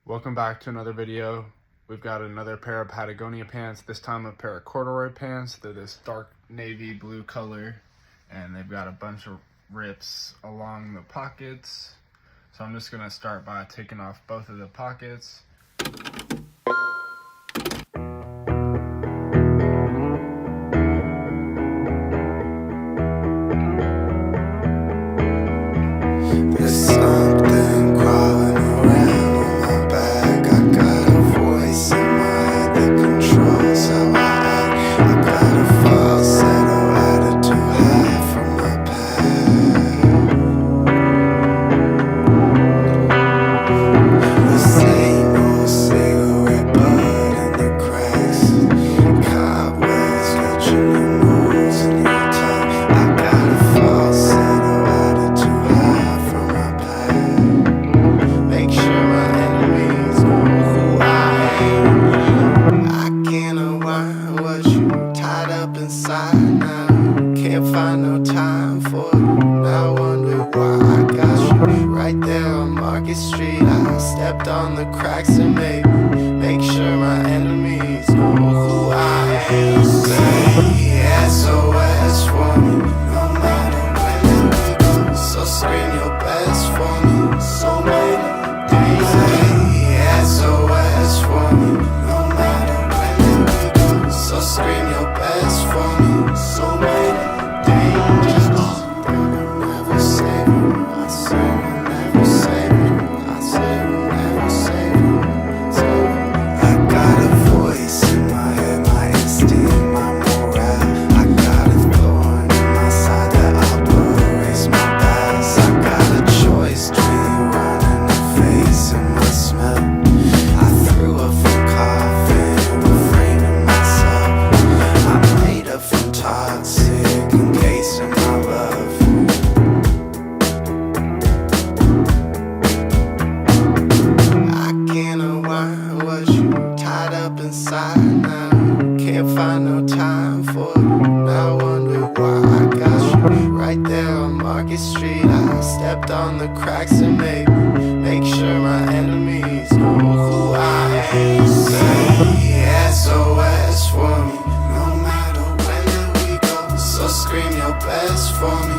Welcome back to another video. We've got another pair of Patagonia pants, this time a pair of corduroy pants. They're this dark navy blue color and they've got a bunch of rips along the pockets. So I'm just gonna start by taking off both of the pockets. There's something crawling around on my back. I got a voice in my head that controls how I act. I got a falsetto attitude high from my past. The same old cigarette butt in the cracks, cobwebs catching your nose and your tongue. I got a falsetto attitude high from my past. Make sure my enemies know who I am. I can't unwind what you tied up inside now. Can't find no time for you. Now wonder why I got you right there on Market Street. I stepped on the cracks and maybe make sure my enemies know who I am. Say SOS for me, no matter when we go. So scream your best for me. So many days. Say SOS for me, no matter when we go. So scream your best for me. So many days. Never save you. I say we'll never save you. I say we'll never save you. I got a voice in my head, my instinct, my morale. I got a thorn in my side that operates my bowels. I got a choice between you running the face and my smell. I threw up from coughing, refraining myself. I'm made up from toxic, encasing my love. I can't unwind what you tied up inside now. Can't find no time for you. Now wonder why I got you right there on Market Street. I stepped on the cracks and maybe make sure my enemies know who I am. Say SOS for me, no matter when we go. So scream your best for me.